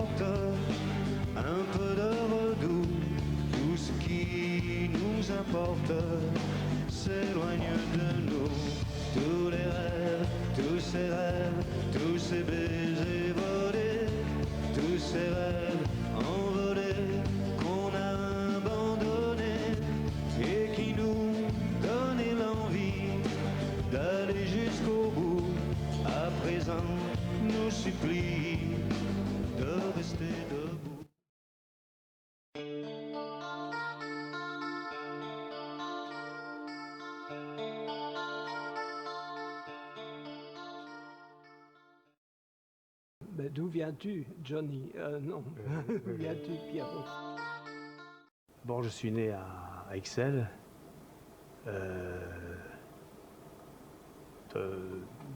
porte un peu de redoux. Tout ce qui nous importe s'éloigne de nous. Tous les rêves, tous ces rêves, tous ces baisers volés, tous ces rêves envolés qu'on a abandonnés et qui nous donnaient l'envie d'aller jusqu'au bout, à présent nous supplie de rester debout. Ben, d'où viens-tu, Johnny? Non, d'où viens-tu, Pierrot? Bon, je suis né à Ixelles,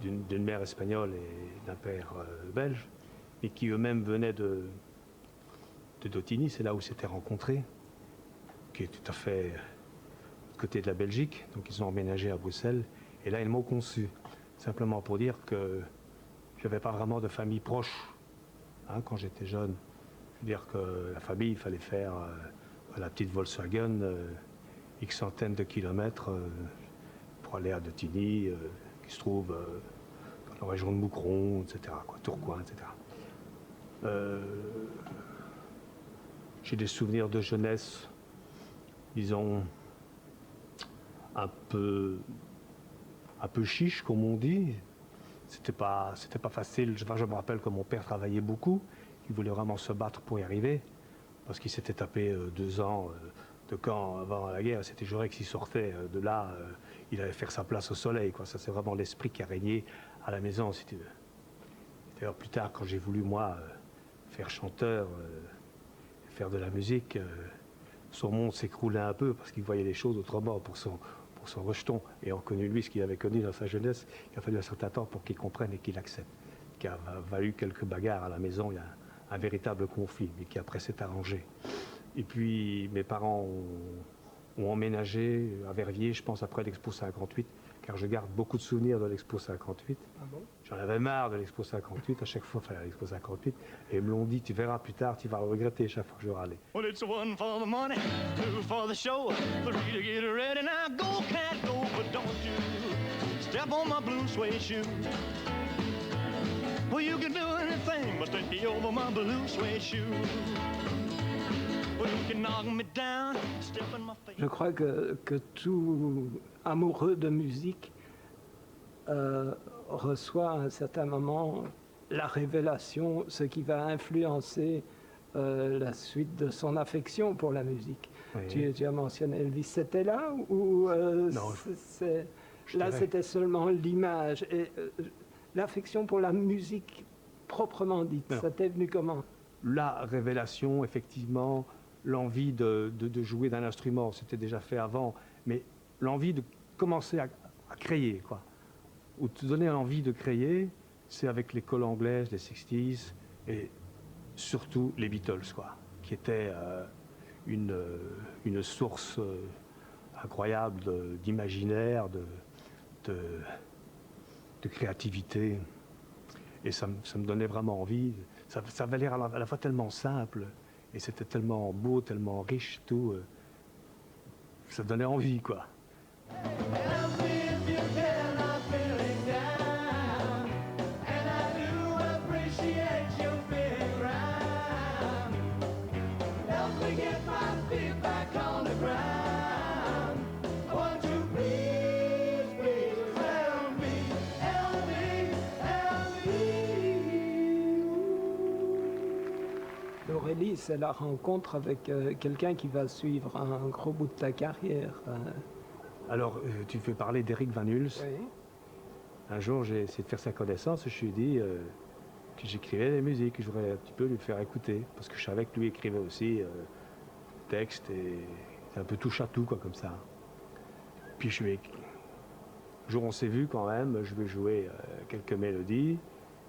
d'une mère espagnole et d'un père belge, mais qui eux-mêmes venaient de Dautigny, c'est là où s'étaient rencontrés, qui est tout à fait du côté de la Belgique. Donc ils ont emménagé à Bruxelles, et là ils m'ont conçu, simplement pour dire que je n'avais pas vraiment de famille proche hein, quand j'étais jeune. Je veux dire que la famille, il fallait faire la petite Volkswagen, X centaines de kilomètres pour aller à Dautigny, qui se trouve dans la région de Moucron, etc., quoi, Tourcoing, etc. J'ai des souvenirs de jeunesse, disons, un peu chiche, comme on dit. C'était pas facile. Je me rappelle que mon père travaillait beaucoup. Il voulait vraiment se battre pour y arriver, parce qu'il s'était tapé 2 ans de camp avant la guerre. C'était juré que s'il sortait de là, il allait faire sa place au soleil, quoi. Ça, c'est vraiment l'esprit qui a régné à la maison. D'ailleurs, plus tard, quand j'ai voulu, moi, faire chanteur, faire de la musique, son monde s'écroulait un peu, parce qu'il voyait les choses autrement pour son rejeton, ayant connu lui ce qu'il avait connu dans sa jeunesse. Il a fallu un certain temps pour qu'il comprenne et qu'il accepte. Qui a valu quelques bagarres à la maison, il y a un véritable conflit, mais qui après s'est arrangé. Et puis mes parents ont emménagé à Verviers, je pense après l'Expo 58, car je garde beaucoup de souvenirs de l'Expo 58. Ah bon? J'en avais marre de l'Expo 58, à chaque fois il fallait l'Expo 58, et ils me l'ont dit, tu verras plus tard, tu vas le regretter chaque fois que je râlais. Well, it's 1 for the money, 2 for the show, 3 to get ready. Now go, cat, go, but don't you step on my blue suede shoe. Well, you can do anything but take me over my blue suede shoe. Well, you can knock me down, step in my face. Je crois que tout amoureux de musique reçoit à un certain moment la révélation, ce qui va influencer la suite de son affection pour la musique. Oui. Tu as mentionné Elvis, c'était là ou Non, là c'était seulement l'image et l'affection pour la musique proprement dite, Non. ça t'est venu comment? La révélation, effectivement, l'envie de jouer d'un instrument, c'était déjà fait avant, mais l'envie de commencer à créer, quoi. Ou te donner l'envie de créer, c'est avec l'école anglaise, les 60s, et surtout les Beatles, quoi, qui étaient une source incroyable d'imaginaire, de créativité. Et ça me donnait vraiment envie. Ça avait l'air à la fois tellement simple, et c'était tellement beau, tellement riche, tout. Ça donnait envie, quoi. Aurélie, c'est la rencontre avec quelqu'un qui va suivre un gros bout de ta carrière. Alors, tu fais parler d'Eric Van Huls. Oui. Un jour, j'ai essayé de faire sa connaissance et je lui ai dit que j'écrivais des musiques, que je voudrais un petit peu lui faire écouter. Parce que je savais que lui écrivait aussi texte et c'est un peu touche à tout, quoi, comme ça. Puis un jour, on s'est vu quand même, je lui ai joué quelques mélodies.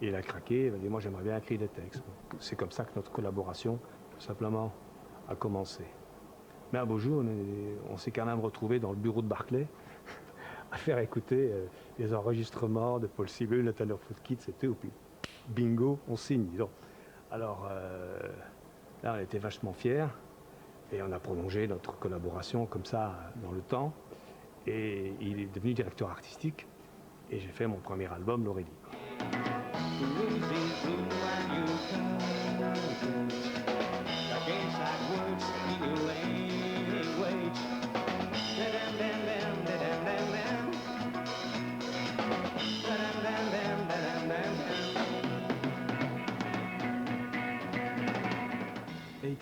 Et il a craqué, il m'a dit, moi j'aimerais bien écrire des textes. C'est comme ça que notre collaboration, tout simplement, a commencé. Mais un beau jour, on s'est quand même retrouvé dans le bureau de Barclay à faire écouter les enregistrements de Paul Simon, le Tenor Foot Kids et tout. Puis bingo, on signe. Donc, Alors là, on était vachement fiers et on a prolongé notre collaboration comme ça dans le temps. Et il est devenu directeur artistique et j'ai fait mon premier album, L'Aurélie. Et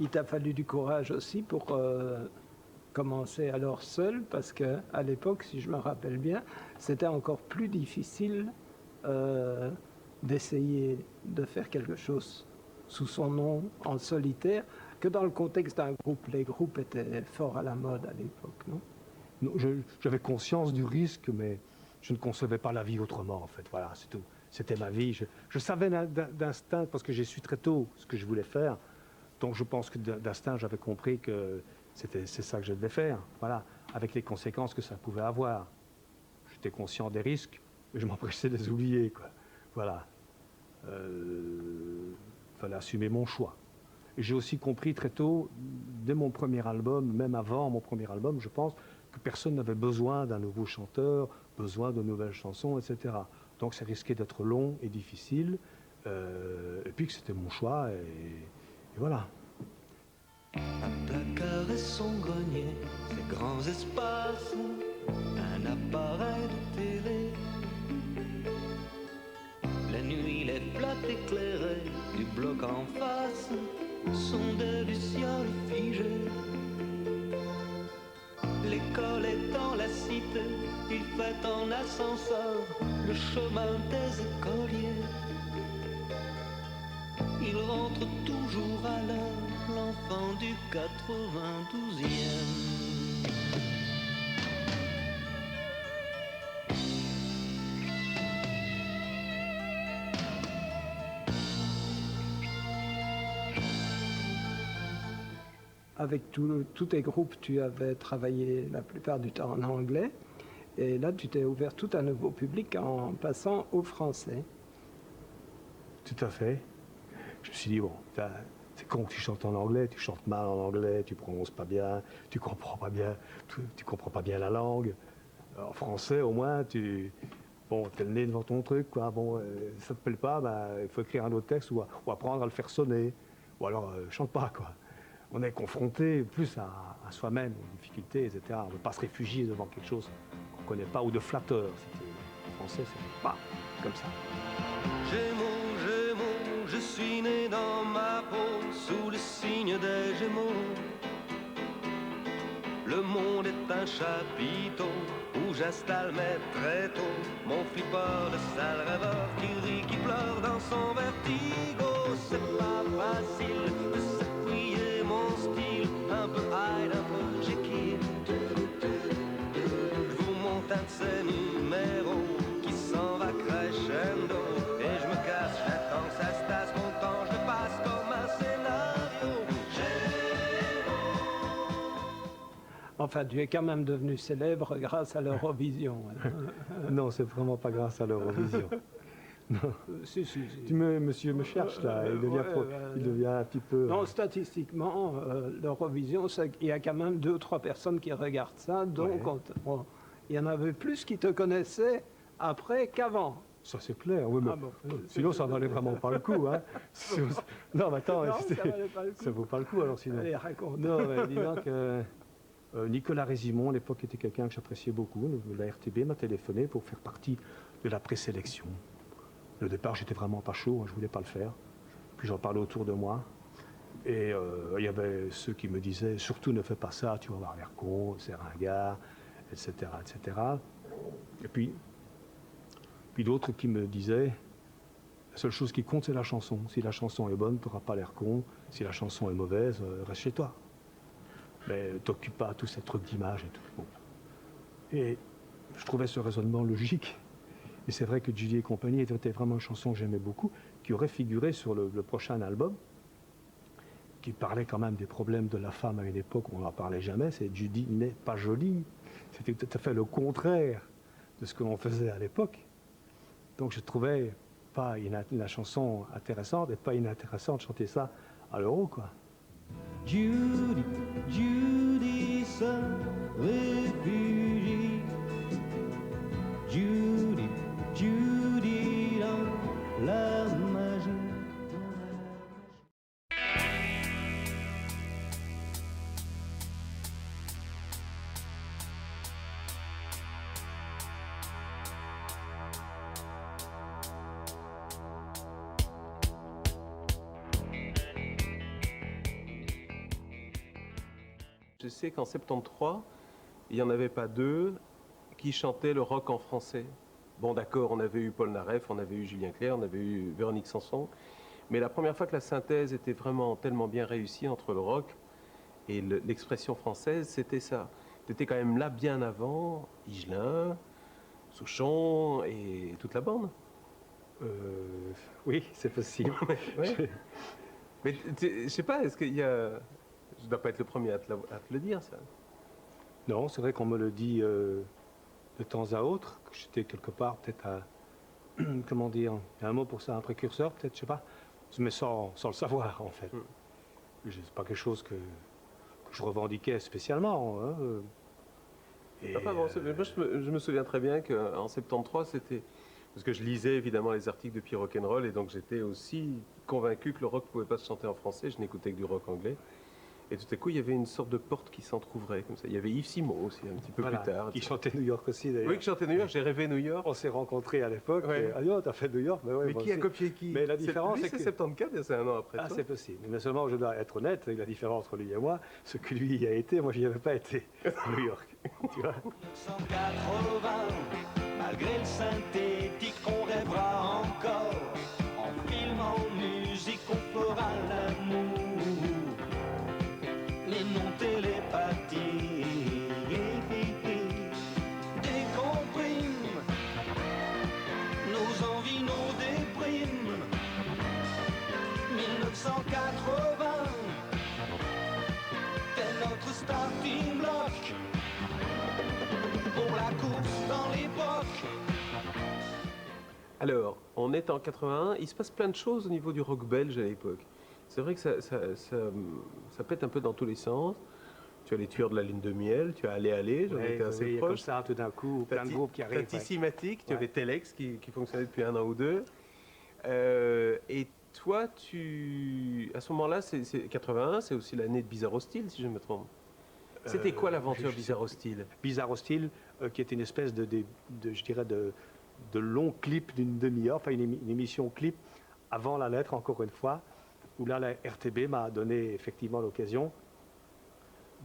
il t'a fallu du courage aussi pour commencer alors seul, parce qu'à l'époque, si je me rappelle bien, c'était encore plus difficile d'essayer de faire quelque chose sous son nom, en solitaire, que dans le contexte d'un groupe. Les groupes étaient fort à la mode à l'époque, non? Non, j'avais conscience du risque, mais je ne concevais pas la vie autrement, en fait. Voilà, c'est tout. C'était ma vie. Je savais d'instinct, parce que j'ai su très tôt ce que je voulais faire. Donc je pense que d'instinct, j'avais compris que c'est ça que je devais faire. Voilà, avec les conséquences que ça pouvait avoir. J'étais conscient des risques, mais je m'empressais de les oublier, quoi. Voilà. Fallait assumer mon choix. Et j'ai aussi compris très tôt, dès mon premier album, même avant mon premier album, je pense, que personne n'avait besoin d'un nouveau chanteur, besoin de nouvelles chansons, etc. Donc ça risquait d'être long et difficile, et puis que c'était mon choix, et voilà. Un placard et son grenier, ces grands espaces, un appareil de télé. La nuit, les plates éclairées du bloc en face sont des lucioles figées. L'école est dans la cité, il fait en ascenseur le chemin des écoliers. Il rentre toujours à l'heure, l'enfant du 92e. Avec tous tes groupes, tu avais travaillé la plupart du temps en anglais. Et là, tu t'es ouvert tout un nouveau public en passant au français. Tout à fait. Je me suis dit, bon, c'est con que tu chantes en anglais, tu chantes mal en anglais, tu prononces pas bien, tu comprends pas bien la langue. En français, au moins, t'es le nez devant ton truc, quoi. Bon, ça te plaît pas, il faut écrire un autre texte ou apprendre à le faire sonner. Ou alors, chante pas, quoi. On est confronté plus à soi-même, aux difficultés, etc. On ne veut pas se réfugier devant quelque chose qu'on ne connaît pas ou de flatteur. En français, c'est pas comme ça. Gémeaux, je suis né dans ma peau sous le signe des Gémeaux. Le monde est un chapiteau où j'installe mes tréteaux. Mon flipper de sale rêveur qui rit, qui pleure dans son vertigo. C'est pas facile de s'appuyer mon style, un peu Hyde, un peu Jekyll. Je vous monte un de ces numéros qui s'en va crescendo. Et je me casse, j'attends, ça se tasse, mon temps, je le passe comme un scénario. Enfin, tu es quand même devenu célèbre grâce à l'Eurovision. Non, c'est vraiment pas grâce à l'Eurovision. Non. Si. Monsieur me cherche là, il devient un petit peu... Non, statistiquement, l'Eurovision, il y a quand même 2 ou 3 personnes qui regardent ça, donc ouais. Il y en avait plus qui te connaissaient après qu'avant. Ça c'est clair, oui, mais sinon ça valait vraiment pas le coup. Hein. Non, mais attends, non, ça vaut pas le coup alors sinon. Allez, raconte. Non, mais dis donc, Nicolas Résimon, à l'époque, était quelqu'un que j'appréciais beaucoup. La RTB m'a téléphoné pour faire partie de la présélection. Au départ, j'étais vraiment pas chaud, je voulais pas le faire. Puis j'en parlais autour de moi. Et il y avait ceux qui me disaient, surtout ne fais pas ça, tu vas avoir l'air con, c'est ringard, etc., etc. Et puis d'autres qui me disaient, la seule chose qui compte, c'est la chanson. Si la chanson est bonne, tu n'auras pas l'air con. Si la chanson est mauvaise, reste chez toi. Mais t'occupe pas à tout ce truc d'image et tout. Bon. Et je trouvais ce raisonnement logique. Et c'est vrai que Julie et compagnie était vraiment une chanson que j'aimais beaucoup, qui aurait figuré sur le prochain album, qui parlait quand même des problèmes de la femme à une époque où on n'en parlait jamais. C'est Judy n'est pas jolie. C'était tout à fait le contraire de ce que l'on faisait à l'époque. Donc je trouvais pas la chanson intéressante et pas inintéressant de chanter ça à l'euro, quoi. Judy, Judy se réfugie. Judy, Judy dans la magie. Je sais qu'en 73, il n'y en avait pas deux qui chantaient le rock en français. Bon d'accord, on avait eu Paul Naref, on avait eu Julien Clerc, on avait eu Véronique Sanson, mais la première fois que la synthèse était vraiment tellement bien réussie entre le rock et l'expression française, c'était ça. C'était quand même là bien avant Higelin, Souchon et toute la bande. Oui, c'est possible. Ouais. Mais je sais pas, est-ce qu'il y a... Je ne dois pas être le premier à te le dire, ça. Non, c'est vrai qu'on me le dit de temps à autre, que j'étais quelque part peut-être à... comment dire, il y a un mot pour ça, un précurseur peut-être, je sais pas, mais sans le savoir en fait. C'est pas quelque chose que je revendiquais spécialement. Hein. Et, enfin, bon, moi, je me souviens très bien qu'en 73, c'était... Parce que je lisais évidemment les articles de Pierre Rock'n'Roll et donc j'étais aussi convaincu que le rock ne pouvait pas se chanter en français, je n'écoutais que du rock anglais. Et tout à coup, il y avait une sorte de porte qui s'entrouvrait comme ça. Il y avait Yves Simon aussi, un petit peu voilà, plus tard. qui chantait New York aussi d'ailleurs. Oui, qui chantait New York, j'ai rêvé New York. On s'est rencontrés à l'époque. Ouais. Ah non, t'as fait New York, mais, ouais, Mais moi qui a aussi. copié qui? Mais la différence, lui, c'est c'est que... 74, c'est un an après Ah, toi. c'est possible. Mais seulement, je dois être honnête avec la différence entre lui et moi. Ce que lui y a été, moi, j'y avais pas été à New York. Tu vois 180, malgré le synthétique, on rêvera encore. En film, en musique, on fera l'amour. Les noms télépathiques décompriment nos envies, nos déprimes. 1980, tel notre starting block pour la course dans l'époque. Alors, on est en 81, il se passe plein de choses au niveau du rock belge à l'époque. C'est vrai que ça pète un peu dans tous les sens. Tu as les Tueurs de la Lune de Miel, tu as Allez, j'en étais assez comme proche. ça, tout d'un coup, plein de groupes qui arrivent. Tatissimatic, tu Ouais. avais Telex qui fonctionnait depuis un an ou deux. Et toi, à ce moment-là, c'est 81, c'est aussi l'année de Bizarre Hostile, si je me trompe. C'était quoi l'aventure Bizarre Hostile? Bizarre Hostile, qui est une espèce je dirais, de long clip d'une demi-heure, enfin une émission clip avant la lettre, encore une fois, où là, la RTB m'a donné effectivement l'occasion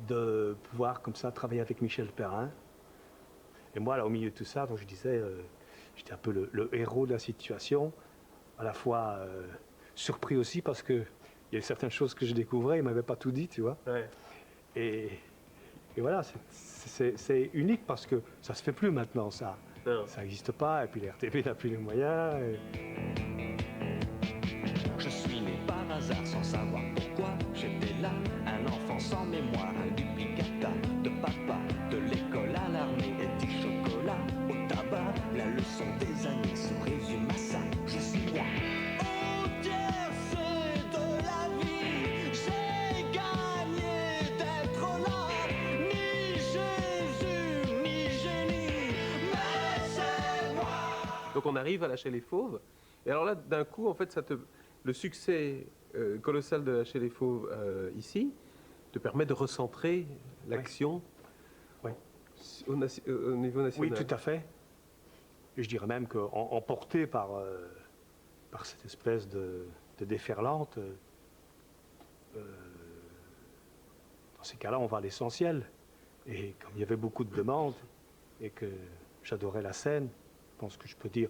de pouvoir comme ça travailler avec Michel Perrin. Et moi, là, au milieu de tout ça, donc je disais, j'étais un peu le héros de la situation, à la fois surpris aussi parce que il y a certaines choses que je découvrais, il ne m'avait pas tout dit, tu vois. Ouais. Et voilà, c'est unique parce que ça se fait plus maintenant, ça. Non. Ça n'existe pas, et puis la RTB n'a plus les moyens. Je suis né par hasard sans savoir pourquoi j'étais là, un enfant sans mémoire, un duplicata de papa, de l'école à l'armée et du chocolat au tabac. La leçon des années se résume à ça, je suis moi. Au tiercé de la vie, j'ai gagné d'être là. Ni Jésus, ni génie, mais c'est moi. Donc on arrive à Lâcher les Fauves. Et alors là, d'un coup, en fait, le succès colossal de Lâcher les Fauves ici te permet de recentrer l'action Oui. Au niveau national. Oui, tout à fait. Et je dirais même qu'emporté par cette espèce de déferlante, dans ces cas-là, on va à l'essentiel. Et comme il y avait beaucoup de demandes et que j'adorais la scène, je pense que je peux dire,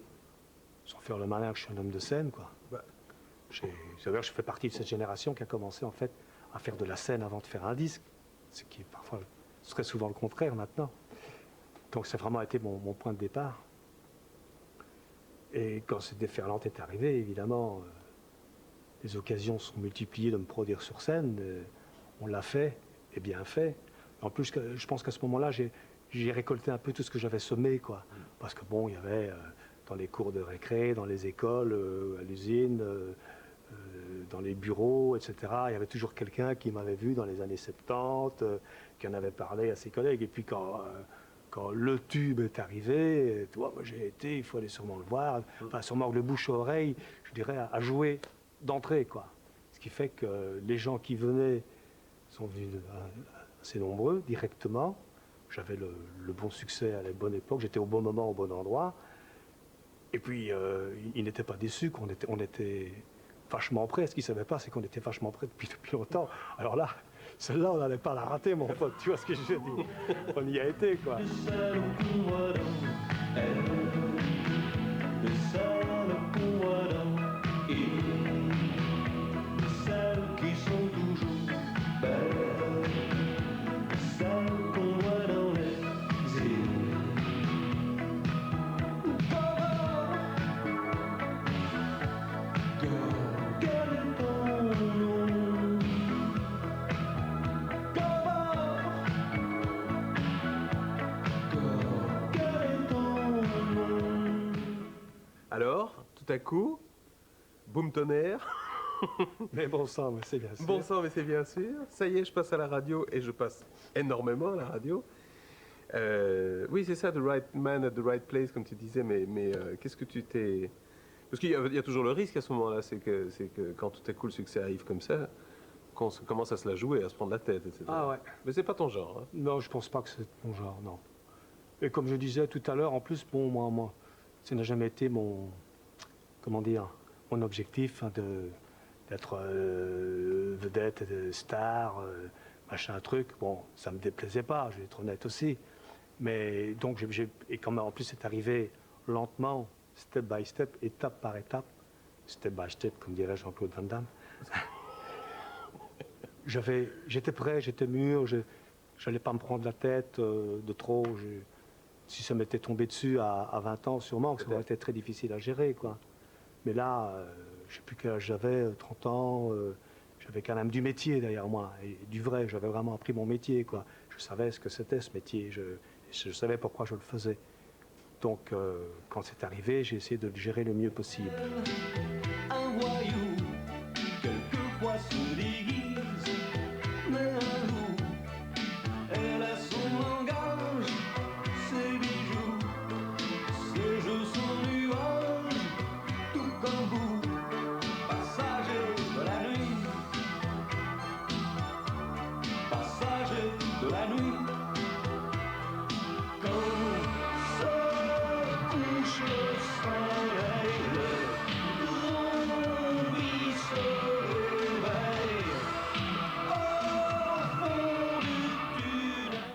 sans faire le malin, que je suis un homme de scène, quoi. Bah. D'ailleurs, je fais partie de cette génération qui a commencé en fait à faire de la scène avant de faire un disque, ce qui parfois serait souvent le contraire maintenant. Donc ça a vraiment été mon point de départ. Et quand cette déferlante est arrivée, évidemment, les occasions sont multipliées de me produire sur scène. On l'a fait, et bien fait. En plus, je pense qu'à ce moment-là, j'ai récolté un peu tout ce que j'avais semé, quoi. Parce que bon, il y avait dans les cours de récré, dans les écoles, à l'usine, dans les bureaux, etc. Il y avait toujours quelqu'un qui m'avait vu dans les années 70, qui en avait parlé à ses collègues. Et puis quand le tube est arrivé, tu vois, moi j'ai été, il faut aller sûrement le voir, enfin sûrement le bouche à oreille, je dirais, à jouer d'entrée, quoi. Ce qui fait que les gens qui venaient sont venus assez nombreux, directement. J'avais le bon succès à la bonne époque, j'étais au bon moment, au bon endroit. Et puis, ils n'étaient pas déçus, on était vachement prêts. Ce qu'ils ne savaient pas, c'est qu'on était vachement prêts depuis longtemps. Alors là, celle-là, on n'allait pas la rater, mon pote. Tu vois ce que je veux dire? On y a été, quoi. Alors, tout à coup, boum tonnerre. Mais bon sang, mais c'est bien sûr. Bon sang, mais c'est bien sûr. Ça y est, je passe à la radio et je passe énormément à la radio. Oui, c'est ça, the right man at the right place, comme tu disais, mais qu'est-ce que tu t'es... Parce qu'il y a toujours le risque à ce moment-là, c'est que quand tout à coup le succès arrive comme ça, qu'on commence à se la jouer, à se prendre la tête, etc. Ah ouais. Mais c'est pas ton genre. Hein. Non, je pense pas que c'est mon genre, non. Et comme je disais tout à l'heure, en plus, bon, moi, ça n'a jamais été mon, comment dire, mon objectif, hein, d'être vedette, star, machin truc. Bon, ça me déplaisait pas, je vais être honnête aussi. Mais donc, et quand même, en plus, c'est arrivé lentement, step by step, étape par étape, step by step, comme dirait Jean-Claude Van Damme. J'étais prêt, j'étais mûr, je n'allais pas me prendre la tête de trop. Si ça m'était tombé dessus à 20 ans, sûrement, ça aurait été très difficile à gérer, quoi. Mais là, je ne sais plus quel âge j'avais, 30 ans, j'avais quand même du métier derrière moi, et du vrai, j'avais vraiment appris mon métier, quoi. Je savais ce que c'était ce métier, je savais pourquoi je le faisais. Donc, quand c'est arrivé, j'ai essayé de le gérer le mieux possible. Un voyou, quelquefois se déguise, mais un jour, elle a son langage, ses bijoux, ses jeux, son nuage, tout comme vous, passager de la nuit, passager de la nuit.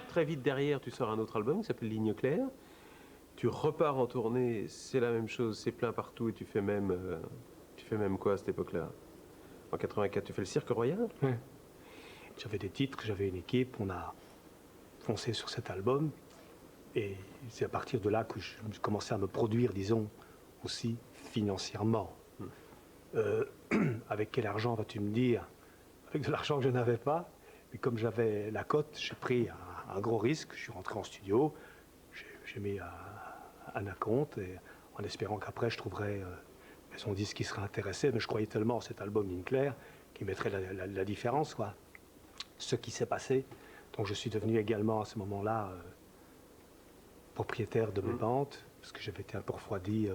Très vite derrière, tu sors un autre album qui s'appelle Ligne Claire. Tu repars en tournée, c'est la même chose, c'est plein partout et tu fais même quoi à cette époque-là? En 84, tu fais le Cirque Royal? Ouais. J'avais des titres, j'avais une équipe, on a foncé sur cet album. Et c'est à partir de là que je commençais à me produire, disons, aussi financièrement. Avec quel argent vas-tu me dire? Avec de l'argent que je n'avais pas. Mais comme j'avais la cote, j'ai pris un gros risque. Je suis rentré en studio, j'ai mis un acompte, et en espérant qu'après je trouverais maison disque qui serait intéressé. Mais je croyais tellement à cet album Ligne Claire qui mettrait la différence, quoi. Ce qui s'est passé. Donc je suis devenu également à ce moment-là propriétaire de mes ventes, parce que j'avais été un peu refroidi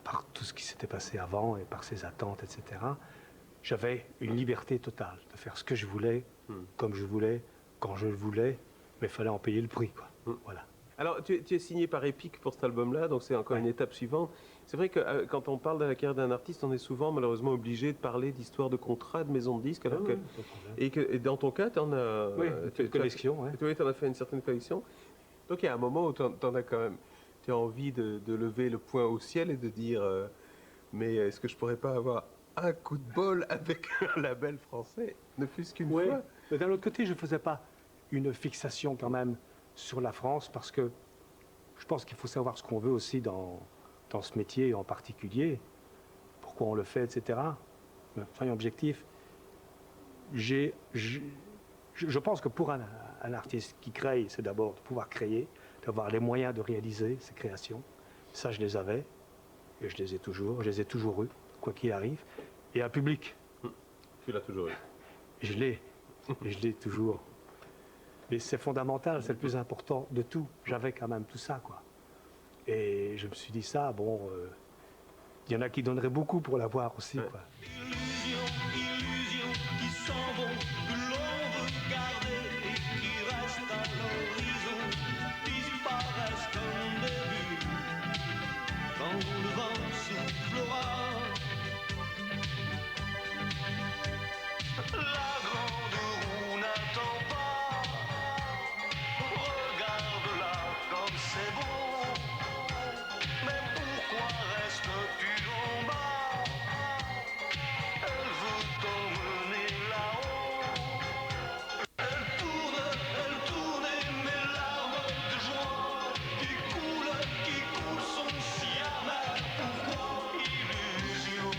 par tout ce qui s'était passé avant et par ses attentes, etc. J'avais une liberté totale de faire ce que je voulais, comme je voulais, quand je le voulais, mais il fallait en payer le prix, quoi. Voilà. Alors, tu es signé par Epic pour cet album-là, donc c'est encore une étape suivante. C'est vrai que quand on parle de la carrière d'un artiste, on est souvent malheureusement obligé de parler d'histoire de contrat, de maison de disques, alors et dans ton cas, tu en as... Oui, une collection, oui. Tu en as fait une certaine collection. Donc il y a un moment où tu en as quand même... Tu as envie de lever le poing au ciel et de dire mais est-ce que je pourrais pas avoir un coup de bol avec un label français, ne fût-ce qu'une fois? Mais d'un autre côté, je ne faisais pas une fixation quand même sur la France, parce que je pense qu'il faut savoir ce qu'on veut aussi dans ce métier en particulier, pourquoi on le fait, etc. Mais soyons objectifs. Je pense que pour un artiste qui crée, c'est d'abord de pouvoir créer, d'avoir les moyens de réaliser ses créations. Ça, je les avais. Et je les ai toujours eus, quoi qu'il arrive. Et un public, Tu l'as toujours eu. je l'ai, et je l'ai toujours. Mais c'est fondamental, c'est le plus important de tout. J'avais quand même tout ça, quoi. Et je me suis dit ça, bon, il y en a qui donneraient beaucoup pour l'avoir aussi, Ouais. quoi. Illusions, illusions qui s'en vont, que l'on veut garder et qui restent à l'horizon, disparaissent comme des bulles quand le vent soufflera. La grande roue n'attend pas, regarde-la comme c'est beau, mais pourquoi restes-tu en bas? Elle veut t'emmener là-haut. Elle tourne et mes larmes de joie qui coulent sont si amères. Pourquoi illusion?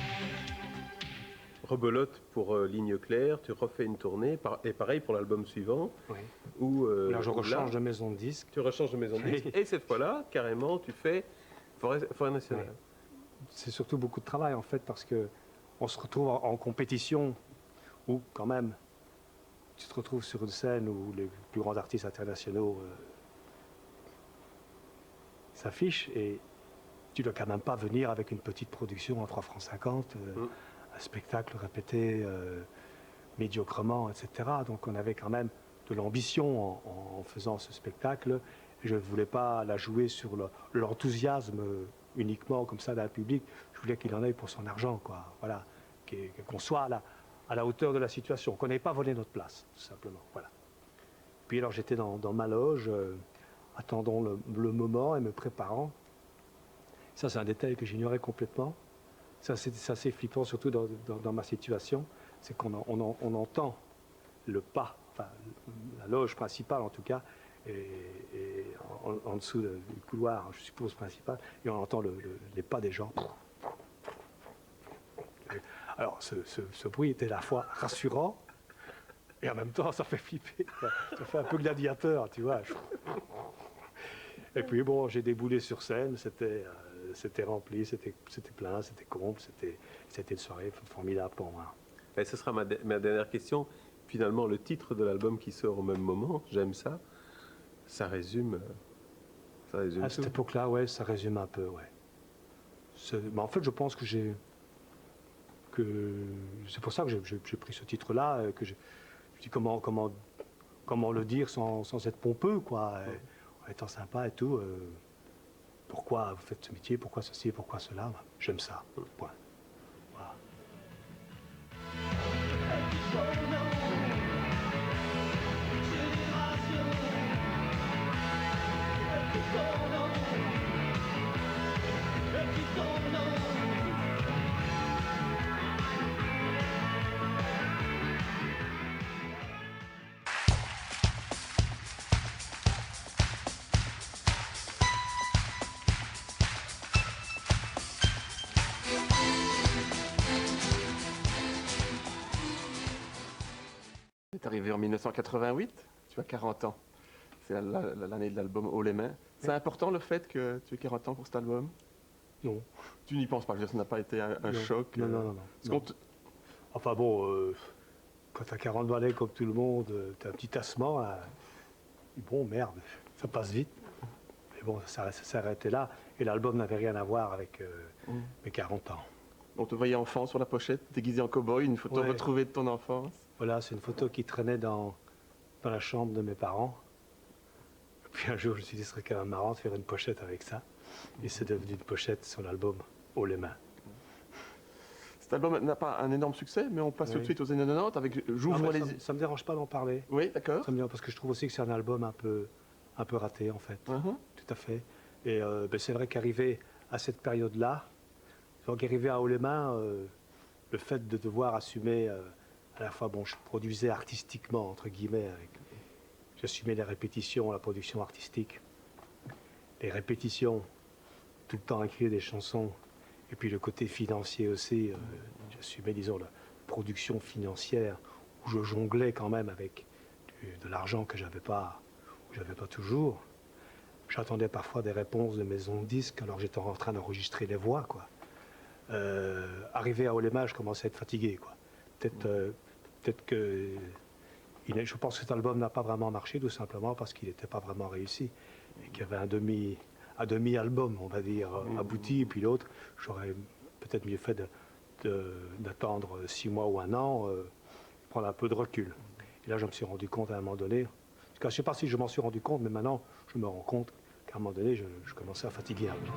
Rebelote pour Ligne Claire, tu refais une tournée, et pareil pour l'album suivant, Oui. où Là, je où rechange de maison de disque. tu rechanges de maison de disque, et cette fois-là, carrément, tu fais Forêt Nationale. C'est surtout beaucoup de travail, en fait, parce que on se retrouve en compétition où, quand même, tu te retrouves sur une scène où les plus grands artistes internationaux s'affichent et tu dois quand même pas venir avec une petite production en 3 francs 50, un spectacle répété médiocrement, etc. Donc on avait quand même de l'ambition en faisant ce spectacle. Et je ne voulais pas la jouer sur l'enthousiasme uniquement comme ça d'un public. Je voulais qu'il en aille pour son argent, quoi. Voilà, qu'on soit à la hauteur de la situation, qu'on n'ait pas volé notre place, tout simplement. Voilà. Puis alors j'étais dans ma loge, attendant le moment et me préparant. Ça, c'est un détail que j'ignorais complètement. Ça, c'est assez flippant, surtout dans ma situation. C'est qu'on entend le pas, enfin, la loge principale en tout cas, et en dessous du couloir, je suppose, principal, et on entend les pas des gens. Alors, ce bruit était à la fois rassurant, et en même temps, ça fait flipper. Ça fait un peu gladiateur, tu vois. Et puis, bon, j'ai déboulé sur scène, c'était rempli, c'était plein, c'était comble, c'était une soirée formidable pour moi. Et ce sera ma dernière question. Finalement, le titre de l'album qui sort au même moment, J'aime ça, ça résume À cette tout. époque-là, ouais, ça résume un peu, ouais. Mais en fait, je pense que c'est pour ça que j'ai pris ce titre-là, que je dis comment le dire sans être pompeux, quoi, en étant sympa et tout. Pourquoi vous faites ce métier, pourquoi ceci, pourquoi cela, j'aime ça, point. Voilà. Tu es arrivé en 1988, tu as 40 ans. C'est l'année de l'album Haut les mains. C'est important le fait que tu aies 40 ans pour cet album? Non. Tu n'y penses pas, je veux dire, ça n'a pas été un Non. choc? Non. Parce qu'on te- Enfin bon, quand t'as 40 balais comme tout le monde, t'as un petit tassement, là, bon merde, ça passe vite. Mais bon, ça s'est arrêté là, et l'album n'avait rien à voir avec mes 40 ans. on te voyait enfant sur la pochette, déguisé en cow-boy, une photo Ouais. retrouvée de ton enfance. Voilà, c'est une photo qui traînait dans la chambre de mes parents. Et puis un jour, je me suis dit, ce serait quand même marrant de faire une pochette avec ça. Et c'est devenu une pochette sur l'album Haut les mains. Cet album n'a pas un énorme succès, mais on passe tout de Oui. suite aux années 90 avec J'ouvre Non, les... mais ça me dérange pas d'en parler. Oui, d'accord. Ça me dérange parce que je trouve aussi que c'est un album un peu raté, en fait. Mhm. Tout à fait. Et c'est vrai qu'arrivé à cette période-là, donc arrivé à Haut les mains, le fait de devoir assumer à la fois, bon, je produisais artistiquement, entre guillemets, j'assumais les répétitions, la production artistique, les répétitions, tout le temps écrire des chansons, et puis le côté financier aussi, j'assumais, disons, la production financière, où je jonglais quand même avec de l'argent que j'avais pas toujours. j'attendais parfois des réponses de maisons de disques alors que j'étais en train d'enregistrer les voix, quoi. Arrivé à Olema, je commençais à être fatigué, quoi. Peut-être que je pense que cet album n'a pas vraiment marché, tout simplement parce qu'il n'était pas vraiment réussi et qu'il y avait un demi-album, on va dire, abouti, et puis l'autre, j'aurais peut-être mieux fait d'attendre 6 mois ou 1 an, prendre un peu de recul. Et là, je me suis rendu compte à un moment donné, en tout cas, je ne sais pas si je m'en suis rendu compte, mais maintenant, je me rends compte qu'à un moment donné, je commençais à fatiguer un peu.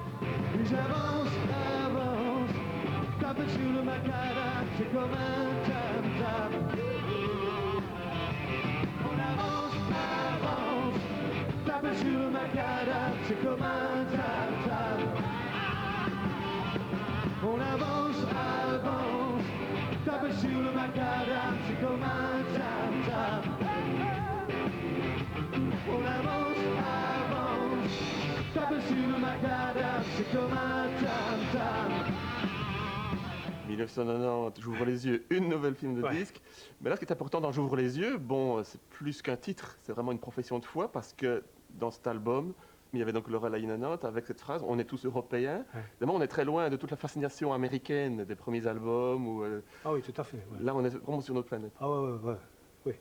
J'avance, avance, tape sur le macadam, c'est comme un tam-tam. On avance, avance, tape sur le macadam, c'est comme un tam-tam. On avance, avance, tape sur le macadam, c'est comme un tam-tam. On avance, avance, tape sur le macadam, c'est comme un tam-tam. 1990, J'ouvre les yeux, une nouvelle film de Ouais. disque. Mais là, ce qui est important dans J'ouvre les yeux, bon, c'est plus qu'un titre, c'est vraiment une profession de foi parce que dans cet album, il y avait donc Laurel à Nantes avec cette phrase, on est tous européens. Ouais. Évidemment, on est très loin de toute la fascination américaine des premiers albums. Ah oui, tout à fait. Ouais. Là, on est vraiment sur notre planète. Ah ouais. Oui.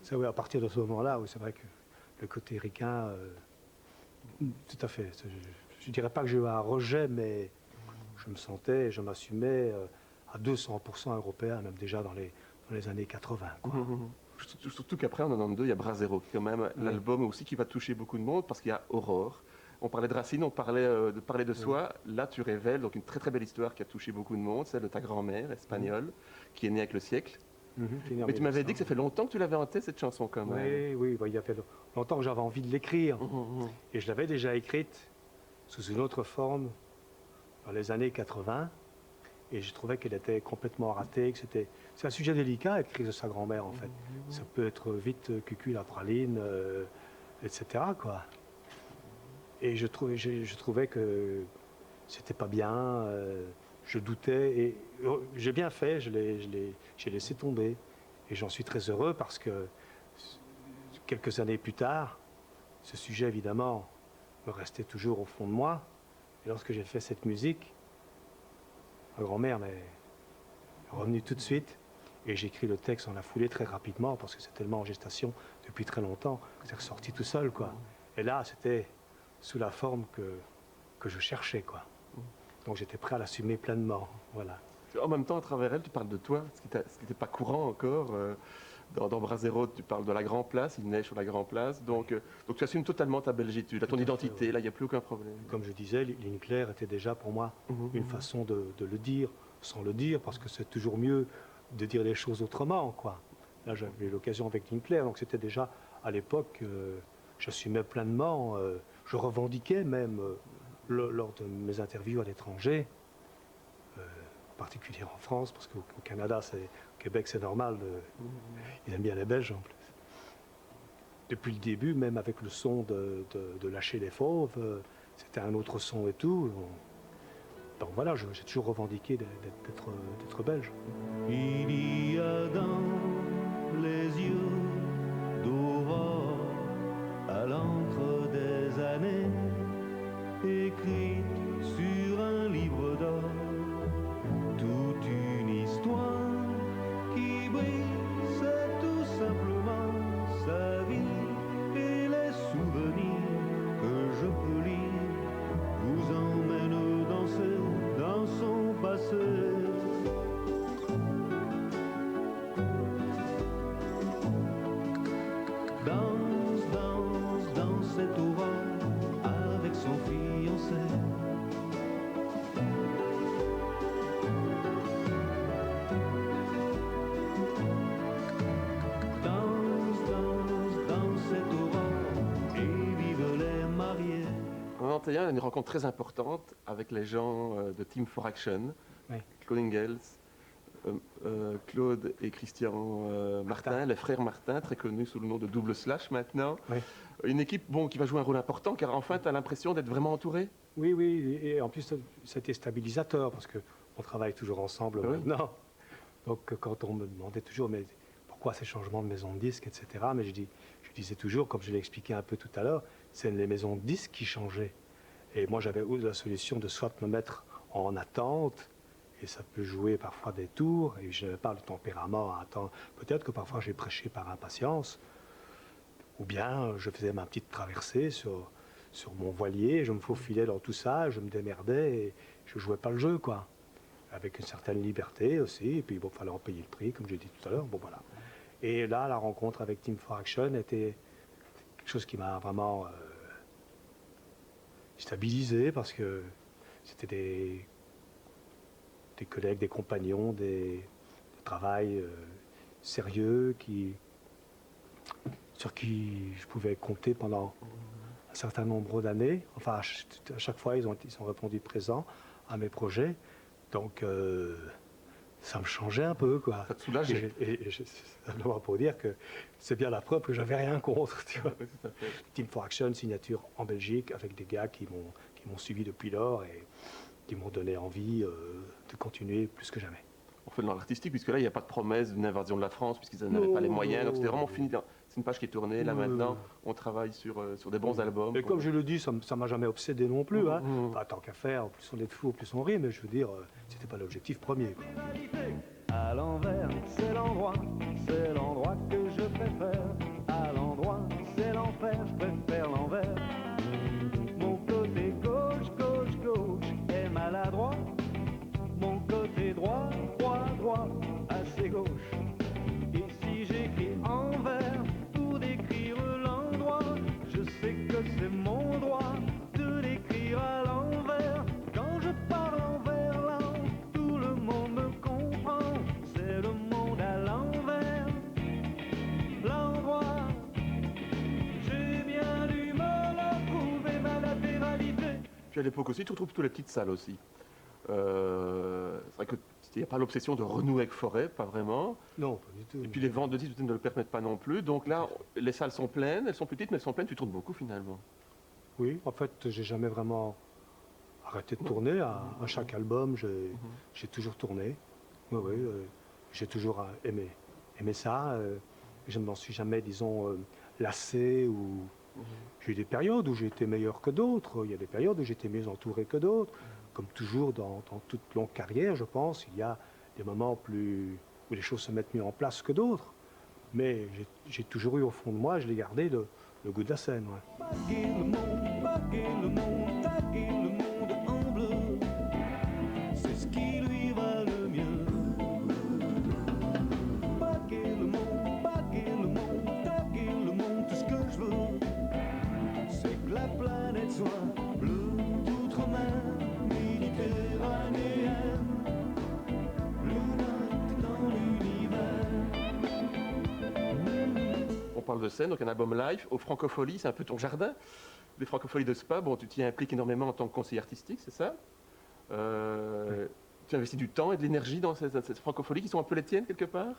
C'est oui, à partir de ce moment-là, oui, c'est vrai que le côté ricain, tout à fait. Je ne dirais pas que j'ai eu un rejet, mais je me sentais, je m'assumais à 200% européen, même déjà dans les années 80. Quoi. Surtout qu'après, en 92, il y a Brasero, qui est quand même l'album aussi qui va toucher beaucoup de monde parce qu'il y a Aurore. On parlait de Racine, on parlait de parler de soi. Là, tu révèles donc une très très belle histoire qui a touché beaucoup de monde, celle de ta grand-mère espagnole, qui est née avec le siècle. Mais tu m'avais dit que ça fait longtemps que tu l'avais en tête, cette chanson, quand même. Oui, il y a fait longtemps que j'avais envie de l'écrire. Et je l'avais déjà écrite sous une autre forme dans les années 80. Et je trouvais qu'elle était complètement ratée, que c'est un sujet délicat, écrire de sa grand-mère, en fait. Ça peut être vite cucul la praline, etc., quoi. Et je trouvais que c'était pas bien, je doutais, et j'ai bien fait, j'ai laissé tomber. Et j'en suis très heureux parce que quelques années plus tard, ce sujet, évidemment, me restait toujours au fond de moi. Et lorsque j'ai fait cette musique, ma grand-mère m'est revenue tout de suite et j'ai écrit le texte en la foulée très rapidement parce que c'est tellement en gestation depuis très longtemps que c'est ressorti tout seul, quoi. Et là, c'était sous la forme que je cherchais, quoi. Donc j'étais prêt à l'assumer pleinement, voilà. En même temps, à travers elle, tu parles de toi, ce qui n'était pas courant encore. Dans Brasero, tu parles de la Grand Place, il neige sur la Grand Place. Donc tu assumes totalement ta belgitude, ton identité, ouais. là, il n'y a plus aucun problème. Comme je disais, Ligne claire était déjà pour moi une façon de le dire, sans le dire, parce que c'est toujours mieux de dire les choses autrement, quoi. Là, j'avais eu l'occasion avec Ligne claire, donc c'était déjà, à l'époque, j'assumais pleinement, je revendiquais même, lors de mes interviews à l'étranger, en particulier en France, parce qu'au Canada, au Québec, c'est normal, ils aiment bien les Belges en plus. Depuis le début, même avec le son de Lâcher les Fauves, c'était un autre son et tout. Donc voilà, j'ai toujours revendiqué d'être belge. Il y a dans les yeux d'aurore, à l'encre des années, écrite sur un livre d'or, toute une histoire qui brille, c'est tout simplement sa vie et les souvenirs que je peux lire vous emmènent danser dans son passé. Dans cette aurore avec son fiancé. Dans cette aurore et vivent les mariés. En 91, il y a une rencontre très importante avec les gens de Team for Action, Oui. Claude Ingels, Claude et Christian Martin, les frères Martin, très connus sous le nom de Double Slash maintenant. Oui. Une équipe qui va jouer un rôle important, car enfin, tu as l'impression d'être vraiment entouré. Oui, et en plus, c'était stabilisateur, parce qu'on travaille toujours ensemble Oui. maintenant. Donc, quand on me demandait toujours, mais pourquoi ces changements de maison de disques, etc. Mais je disais toujours, comme je l'ai expliqué un peu tout à l'heure, c'est les maisons de disques qui changeaient. Et moi, j'avais la solution de soit me mettre en attente, et ça peut jouer parfois des tours, et je n'avais pas le tempérament à attendre. Peut-être que parfois j'ai prêché par impatience, ou bien je faisais ma petite traversée sur mon voilier, je me faufilais dans tout ça, je me démerdais, et je jouais pas le jeu, quoi. Avec une certaine liberté aussi, et puis bon, il fallait en payer le prix, comme j'ai dit tout à l'heure, bon voilà. Et là, la rencontre avec Team for Action était quelque chose qui m'a vraiment stabilisé, parce que c'était des collègues, des compagnons, de travail sérieux, sur qui je pouvais compter pendant un certain nombre d'années. Enfin, à chaque fois, ils ont répondu présents à mes projets. Donc, ça me changeait un peu, quoi. Ça te soulageait. Et simplement pour dire que c'est bien la preuve que j'avais rien contre, tu vois. Team for Action, signature en Belgique, avec des gars qui m'ont suivi depuis lors et qui m'ont donné envie de continuer plus que jamais. On fait dans l'artistique, puisque là, il n'y a pas de promesse d'une invasion de la France, puisqu'ils n'avaient pas les moyens. Donc, c'était vraiment fini. C'est une page qui est tournée. Là, maintenant, on travaille sur des bons albums. Et comme je le dis, ça ne m'a jamais obsédé non plus. Hein. Enfin, tant qu'à faire, plus on est de fous, plus on rit. Mais je veux dire, c'était pas l'objectif premier, quoi. À l'envers, c'est l'endroit que je préfère. À l'endroit, c'est l'enfer, je préfère l'envers. Mon côté gauche, gauche, gauche est maladroit. Mon côté droit, droit, droit, assez gauche. Et si j'écris envers pour décrire l'endroit, je sais que c'est mon droit de l'écrire à l'envers. Quand je parle envers là, tout le monde me comprend. C'est le monde à l'envers, l'endroit. J'ai bien du mal à trouver ma latéralité. Puis à l'époque aussi, tu retrouves toutes les petites salles aussi. C'est vrai qu'il n'y a pas l'obsession de renouer avec Forêt, pas vraiment. Non, pas du tout. Et puis les ventes de disques ne le permettent pas non plus. Donc là, les salles sont pleines, elles sont petites, mais elles sont pleines, tu tournes beaucoup finalement. Oui, en fait, j'ai jamais vraiment arrêté de tourner. À chaque album, j'ai toujours tourné. Oui, oui, j'ai toujours aimé ça. Je ne m'en suis jamais, disons, lassé. Ou... J'ai eu des périodes où j'ai été meilleur que d'autres. Il y a des périodes où j'étais mieux entouré que d'autres. Comme toujours dans toute longue carrière, je pense, il y a des moments où les choses se mettent mieux en place que d'autres. Mais j'ai toujours eu au fond de moi, je l'ai gardé, le goût de la scène. Ouais. Baguer le monde, taguer le monde en bleu, c'est ce qui lui va le mieux. Baguer le monde, taguer le monde, tout ce que je veux, c'est que la planète soit bleue d'outre-mer. On parle de scène, donc un album live. Au Francofolie, c'est un peu ton jardin. Les Francopholies de Spa, bon, tu t'y impliques énormément en tant que conseiller artistique, c'est ça? Tu investis du temps et de l'énergie dans ces Francopholies qui sont un peu les tiennes quelque part?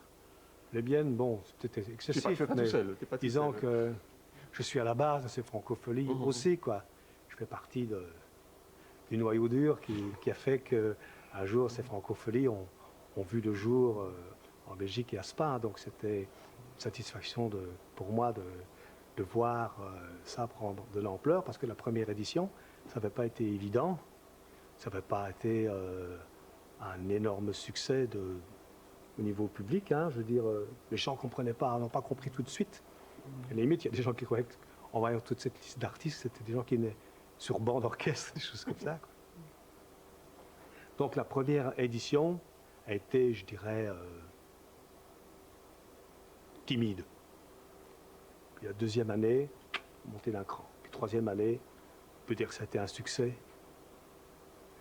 Les miennes, bon, c'était excessif. Tu n'es pas tout seul. Disons que je suis à la base de ces Francopholies aussi, quoi. Je fais partie du noyau dur qui a fait qu'un jour, ces Francopholies ont vu le jour en Belgique et à Spa. Donc c'était une satisfaction pour moi de voir ça prendre de l'ampleur, parce que la première édition, ça n'avait pas été évident. Ça n'avait pas été un énorme succès au niveau public. Hein. Je veux dire, les gens ne comprenaient pas, n'ont pas compris tout de suite. À la limite, il y a des gens qui croyaient qu'en voyant toute cette liste d'artistes, c'était des gens qui venaient sur banc d'orchestre, des choses comme ça, quoi. Donc la première édition a été, je dirais, timide. Puis la deuxième année, montée d'un cran. Puis troisième année, on peut dire que ça a été un succès. Et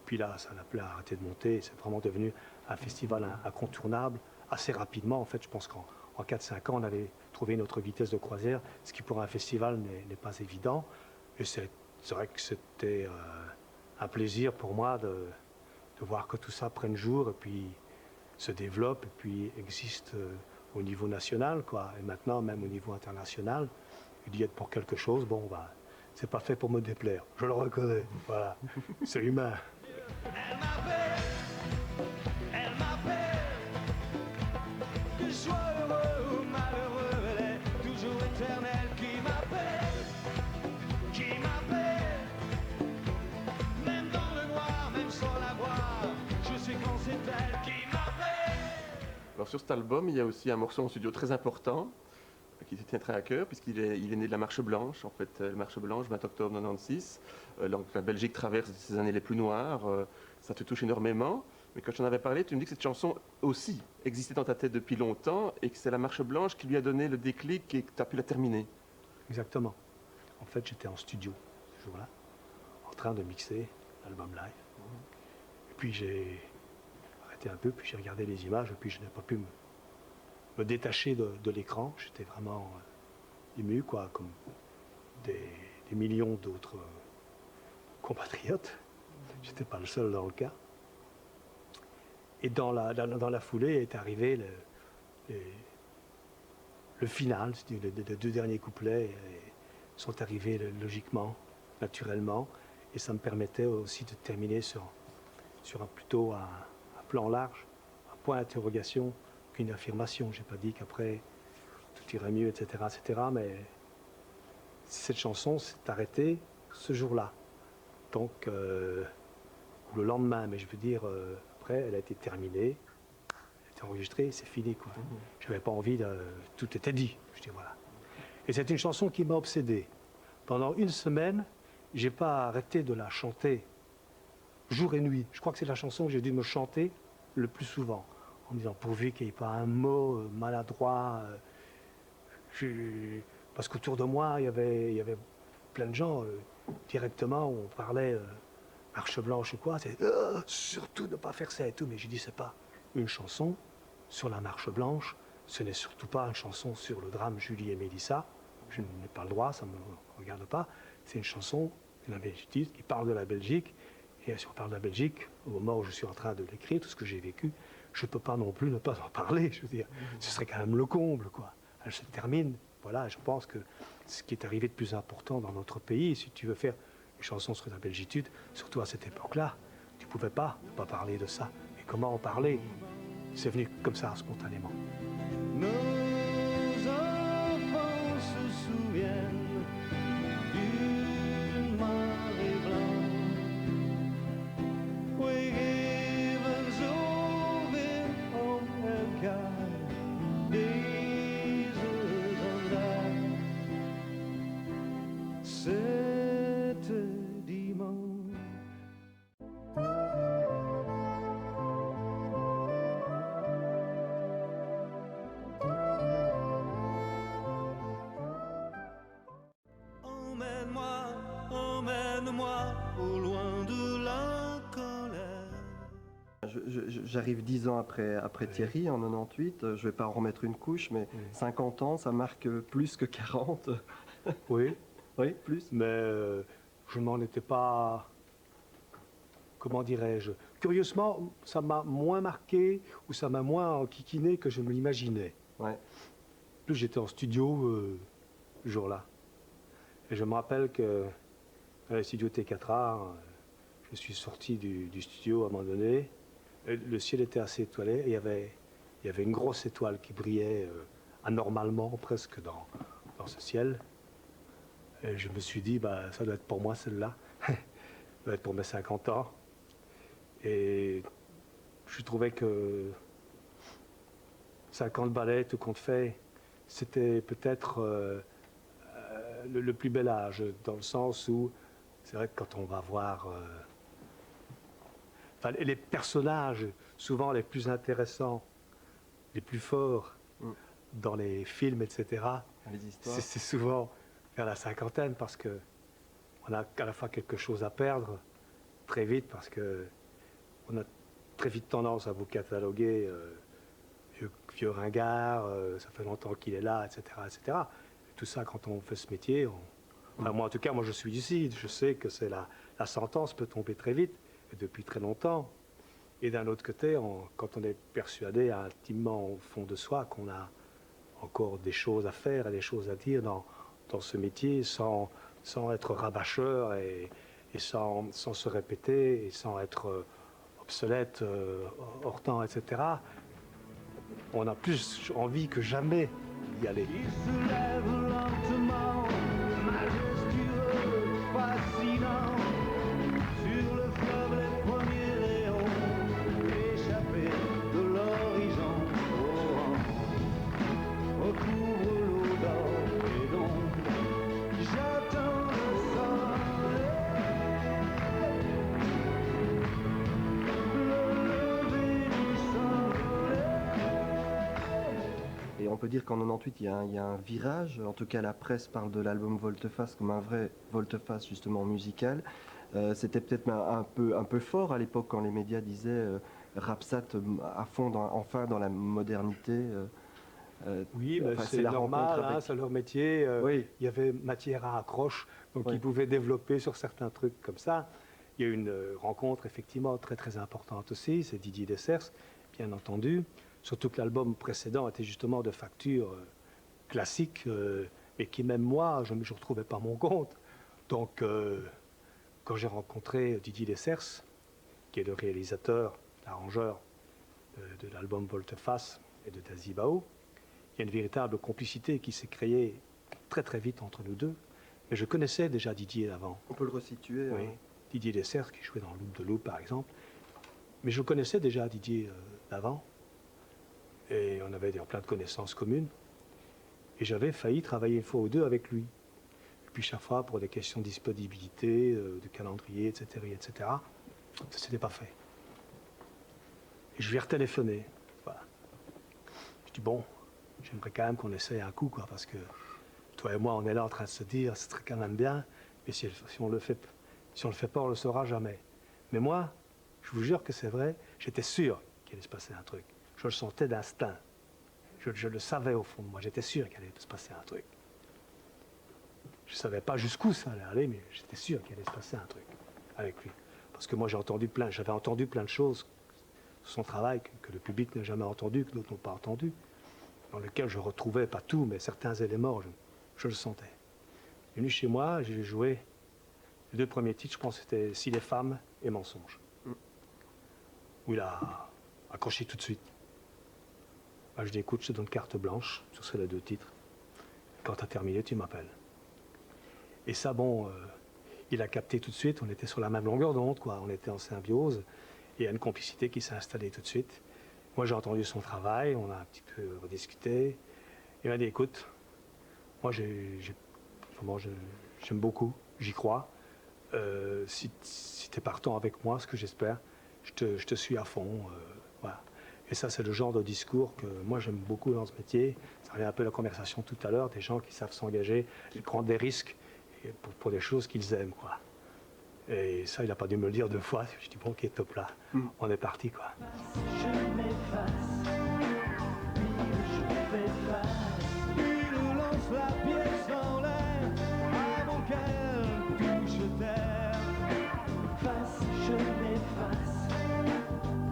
puis là, ça n'a plus arrêté de monter. C'est vraiment devenu un festival incontournable. Assez rapidement, en fait, je pense qu'en 4-5 ans, on avait trouvé notre vitesse de croisière, ce qui pour un festival n'est pas évident. Et c'est vrai que c'était un plaisir pour moi de voir que tout ça prenne jour et puis se développe et puis existe au niveau national, quoi. Et maintenant, même au niveau international, d'y être pour quelque chose, bon, bah, c'est pas fait pour me déplaire. Je le reconnais. Voilà. C'est humain. Elle m'appelle, que je sois heureux ou toujours éternelle qui m'appelle, même dans le noir, même sans la voir, je sais quand c'est elle qui m'appelle. Alors sur cet album, il y a aussi un morceau en studio très important qui te tient très à cœur, puisqu'il est né de la Marche Blanche, en fait, la Marche Blanche, 20 octobre 96. Donc la Belgique traverse ces années les plus noires, ça te touche énormément. Mais quand je t'en avais parlé, tu me dis que cette chanson aussi existait dans ta tête depuis longtemps et que c'est la Marche Blanche qui lui a donné le déclic et que tu as pu la terminer. Exactement. En fait, j'étais en studio ce jour-là, en train de mixer l'album live. Et puis j'ai arrêté un peu, puis j'ai regardé les images, et puis je n'ai pas pu me détacher de l'écran. J'étais vraiment ému, quoi, comme des millions d'autres compatriotes. J'étais pas le seul dans le cas. Et dans la foulée est arrivé le final, les deux derniers couplets sont arrivés logiquement, naturellement, et ça me permettait aussi de terminer sur plutôt un plan large, un point d'interrogation qu'une affirmation. J'ai pas dit qu'après tout irait mieux, etc., etc., mais cette chanson s'est arrêtée ce jour-là. Donc, le lendemain, mais je veux dire, après, elle a été terminée, elle a été enregistrée, c'est fini, quoi. Je n'avais pas envie de... Tout était dit, je dis, voilà. Et c'est une chanson qui m'a obsédé. Pendant une semaine, j'ai pas arrêté de la chanter, jour et nuit. Je crois que c'est la chanson que j'ai dû me chanter le plus souvent, en me disant, pourvu qu'il n'y ait pas un mot maladroit. Parce qu'autour de moi, il y avait plein de gens, directement, où on parlait Marche Blanche ou quoi, c'est surtout ne pas faire ça et tout. Mais j'ai dit, c'est pas une chanson sur la Marche Blanche, ce n'est surtout pas une chanson sur le drame Julie et Mélissa. Je n'ai pas le droit, ça ne me regarde pas. C'est une chanson qui parle de la Belgique. Et si on parle de la Belgique, au moment où je suis en train de l'écrire, tout ce que j'ai vécu, je ne peux pas non plus ne pas en parler. Je veux dire, ce serait quand même le comble, quoi. Elle se termine. Voilà, je pense que ce qui est arrivé de plus important dans notre pays, si tu veux faire une chanson sur la belgitude, surtout à cette époque-là, tu ne pouvais pas parler de ça. Et comment en parler? C'est venu comme ça, spontanément. Nos enfants se souviennent d'une marée blanche. We even so on a guy, days of that. C'était dimanche. Emmène-moi au loin de la colère. J'arrive 10 ans après Thierry, en 98. Je vais pas en remettre une couche, mais 50 ans, ça marque plus que 40. Oui, Oui, plus. mais je m'en étais pas... Comment dirais-je? Curieusement, ça m'a moins marqué ou ça m'a moins enquiquiné que je me l'imaginais. Ouais. Plus j'étais en studio ce jour-là. Et je me rappelle que dans le studio T4A, je suis sorti du studio à un moment donné. Et le ciel était assez étoilé et il y avait une grosse étoile qui brillait anormalement presque dans ce ciel. Et je me suis dit, bah, ça doit être pour moi celle-là. Ça doit être pour mes 50 ans. Et je trouvais que 50 ballets, tout compte fait, c'était peut-être le plus bel âge, dans le sens où c'est vrai que quand on va voir les personnages, souvent les plus intéressants, les plus forts dans les films, etc., Les histoires. c'est souvent vers la cinquantaine, parce qu'on a à la fois quelque chose à perdre très vite, parce qu'on a très vite tendance à vous cataloguer vieux ringard, ça fait longtemps qu'il est là, etc., etc. Et tout ça, quand on fait ce métier, enfin, moi en tout cas, moi je suis ici, je sais que c'est la sentence peut tomber très vite, et depuis très longtemps. Et d'un autre côté, quand on est persuadé intimement au fond de soi qu'on a encore des choses à faire et des choses à dire dans ce métier, sans être rabâcheur et sans se répéter et sans être obsolète, hors temps, etc., on a plus envie que jamais y aller. Il se lève lentement, majestueux, fascinant. Sur le fleuve, les premiers rayons échappés de l'horizon au vent recouvre l'eau d'or et donc j'attends le soleil, le lever du soleil. Et on peut dire qu'en 98, il y a un virage. En tout cas, la presse parle de l'album Volte-Face comme un vrai volte-face justement musical. C'était peut-être un peu fort à l'époque quand les médias disaient Rapsat à fond, enfin dans la modernité. Oui, mais enfin, c'est la normal, rencontre hein, avec- c'est leur métier. Oui. Il y avait matière à accroche, donc Oui. ils pouvaient développer sur certains trucs comme ça. Il y a eu une rencontre effectivement très très importante aussi, c'est Didier Dessers, bien entendu. Surtout que l'album précédent était justement de facture classique, et qui même moi, je ne retrouvais pas mon compte. Donc, quand j'ai rencontré Didier Dessers, qui est le réalisateur, l'arrangeur de l'album Volte-Face et de Dazibao, il y a une véritable complicité qui s'est créée très très vite entre nous deux. Mais je connaissais déjà Didier avant. On peut le resituer. Oui. Didier Dessers, qui jouait dans Loup de Loup, par exemple. Mais je connaissais déjà Didier d'avant. Et on avait plein de connaissances communes. Et j'avais failli travailler une fois ou deux avec lui. Et puis chaque fois, pour des questions de disponibilité, de calendrier, etc., etc., ça ne s'était pas fait. Et je lui ai retéléphoné. Voilà. Je dis, bon, j'aimerais quand même qu'on essaye un coup, quoi, parce que toi et moi, on est là en train de se dire, ce serait quand même bien, mais si on le fait pas, on le saura jamais. Mais moi, je vous jure que c'est vrai, j'étais sûr qu'il allait se passer un truc. Je le sentais d'instinct. Je le savais au fond de moi, j'étais sûr qu'il allait se passer un truc. Je ne savais pas jusqu'où ça allait aller, mais j'étais sûr qu'il allait se passer un truc avec lui. Parce que moi, j'avais entendu plein de choses sur son travail que le public n'a jamais entendu, que d'autres n'ont pas entendu, dans lesquels je retrouvais, pas tout, mais certains éléments, je le sentais. Il est venu chez moi, j'ai joué les deux premiers titres, je pense que c'était Si les femmes et Mensonges, où il a accroché tout de suite. Moi, je dis, écoute, je te donne carte blanche sur ces deux titres. Quand tu as terminé, tu m'appelles. Et ça, bon, il a capté tout de suite, on était sur la même longueur d'onde, quoi. On était en symbiose, et il y a une complicité qui s'est installée tout de suite. Moi, j'ai entendu son travail, on a un petit peu rediscuté. Il m'a dit, écoute, moi, j'aime beaucoup, j'y crois. Si tu es partant avec moi, ce que j'espère, je te suis à fond. Voilà. Et ça, c'est le genre de discours que moi, j'aime beaucoup dans ce métier. Ça revient un peu à la conversation tout à l'heure, des gens qui savent s'engager, qui prennent des risques pour des choses qu'ils aiment, quoi. Et ça, il n'a pas dû me le dire deux fois. Je dis, bon, ok, top là. On est parti, quoi. Je m'efface, je fais face. Il lance la pièce en l'air avant qu'elle touche terre. Face, je m'efface.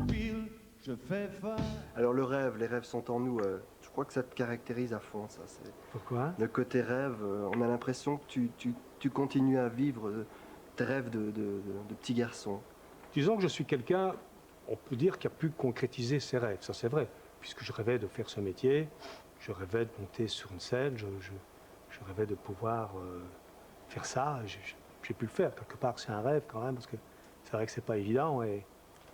Pile, je fais face. Alors le rêve, les rêves sont en nous. Je crois que ça te caractérise à fond, ça. C'est Pourquoi? le côté rêve. On a l'impression que tu continues à vivre tes rêves de petit garçon. Disons que je suis quelqu'un, on peut dire, qui a pu concrétiser ses rêves. Ça, c'est vrai. Puisque je rêvais de faire ce métier, je rêvais de monter sur une scène, je rêvais de pouvoir faire ça. J'ai pu le faire. Quelque part, c'est un rêve quand même, parce que c'est vrai que c'est pas évident et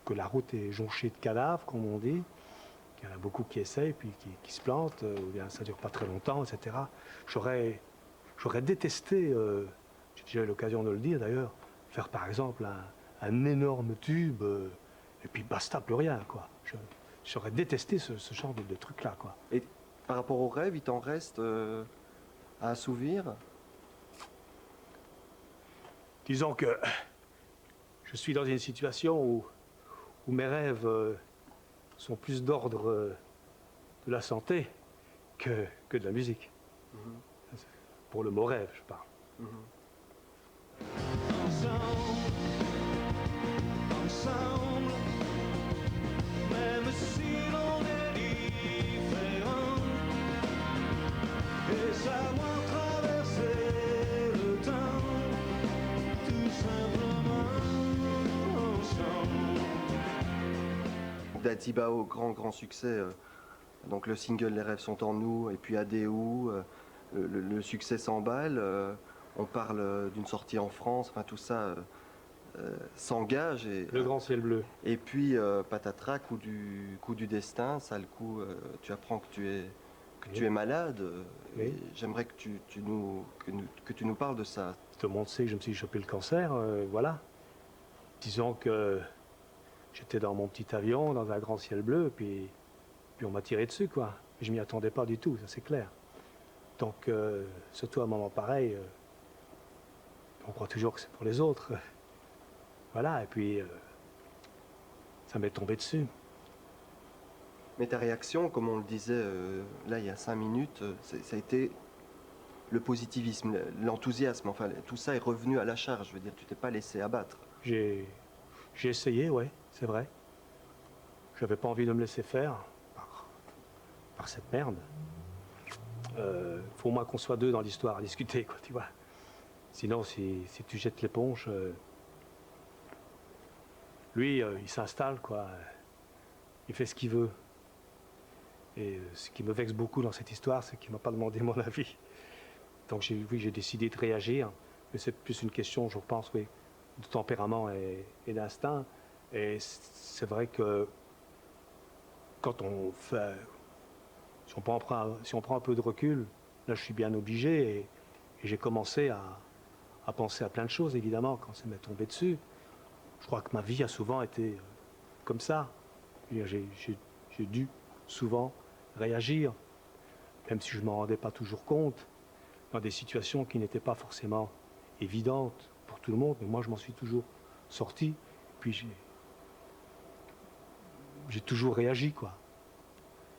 que la route est jonchée de cadavres, comme on dit. Il y en a beaucoup qui essayent, puis qui se plantent, ou bien ça dure pas très longtemps, etc. J'aurais détesté, j'ai déjà eu l'occasion de le dire d'ailleurs, faire par exemple un énorme tube, et puis basta, plus rien, quoi. J'aurais détesté ce genre de truc-là, quoi. Et par rapport aux rêves, il t'en reste à assouvir? Disons que je suis dans une situation où mes rêves sont plus d'ordre de la santé que de la musique. Pour le mot rêve, je parle. Ensemble, même si l'on est différent, et savoir traverser le temps, tout simplement ensemble. Dazibao, grand succès Donc le single Les rêves sont en nous et puis ADU, le succès s'emballe, on parle d'une sortie en France, enfin tout ça s'engage. Le grand ciel bleu. Et puis patatras, coup du destin, ça le coup, tu apprends que tu es malade. Oui. Et j'aimerais que tu nous parles de ça. Tout le monde sait que je me suis chopé le cancer, voilà. Disons que j'étais dans mon petit avion, dans un grand ciel bleu, puis on m'a tiré dessus, quoi. Je m'y attendais pas du tout, ça c'est clair. Donc, surtout à un moment pareil, on croit toujours que c'est pour les autres. Voilà, et puis ça m'est tombé dessus. Mais ta réaction, comme on le disait là il y a 5 minutes, ça a été le positivisme, l'enthousiasme, enfin tout ça est revenu à la charge, je veux dire, tu t'es pas laissé abattre. J'ai essayé, ouais, c'est vrai. J'avais pas envie de me laisser faire par cette merde. Faut au moins qu'on soit deux dans l'histoire à discuter, quoi, tu vois. Sinon, si tu jettes l'éponge, lui, il s'installe, quoi. Il fait ce qu'il veut. Et ce qui me vexe beaucoup dans cette histoire, c'est qu'il m'a pas demandé mon avis. Donc j'ai décidé de réagir. Mais c'est plus une question, je pense, oui, de tempérament et d'instinct. Et c'est vrai que quand on fait... Si on prend un peu de recul, là je suis bien obligé et j'ai commencé à penser à plein de choses, évidemment, quand ça m'est tombé dessus. Je crois que ma vie a souvent été comme ça. J'ai dû souvent réagir, même si je ne m'en rendais pas toujours compte, dans des situations qui n'étaient pas forcément évidentes pour tout le monde, mais moi je m'en suis toujours sorti, puis j'ai toujours réagi, quoi.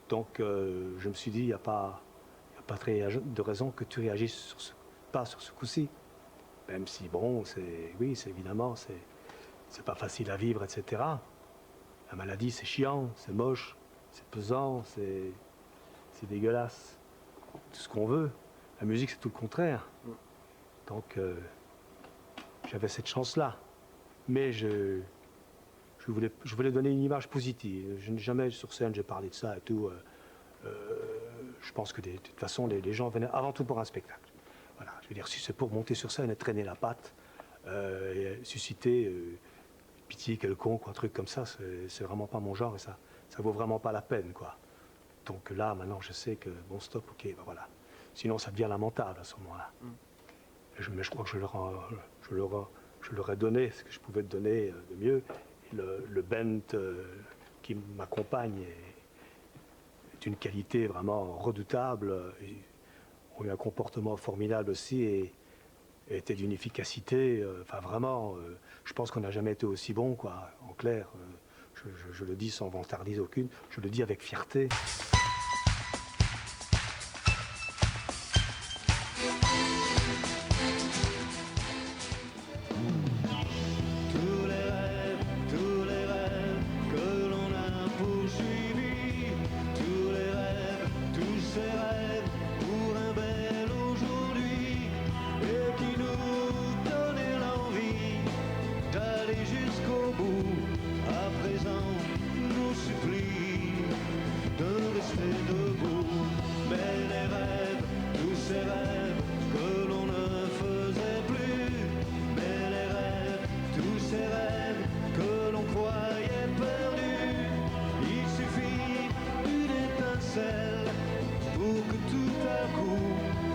Donc je me suis dit, il n'y a pas de raison que tu réagisses pas sur ce coup-ci. Même si, bon, oui, c'est évidemment, c'est pas facile à vivre, etc. La maladie, c'est chiant, c'est moche, c'est pesant, c'est dégueulasse. Tout ce qu'on veut. La musique, c'est tout le contraire. Donc, j'avais cette chance-là. Mais je voulais donner une image positive. Jamais sur scène, j'ai parlé de ça et tout. Je pense que de toute façon, les gens venaient avant tout pour un spectacle. Voilà, je veux dire, si c'est pour monter sur scène et traîner la patte, et susciter pitié quelconque ou un truc comme ça, c'est vraiment pas mon genre et ça vaut vraiment pas la peine, quoi. Donc là, maintenant, je sais que, bon, stop, ok, ben voilà. Sinon, ça devient lamentable à ce moment-là. Mais je crois que je leur ai donné ce que je pouvais te donner de mieux. Et le band qui m'accompagne est une qualité vraiment redoutable. Ils ont eu un comportement formidable aussi et était d'une efficacité. Enfin, vraiment, je pense qu'on n'a jamais été aussi bon, quoi. En clair, je le dis sans vantardise aucune, je le dis avec fierté. Pour que tout à coup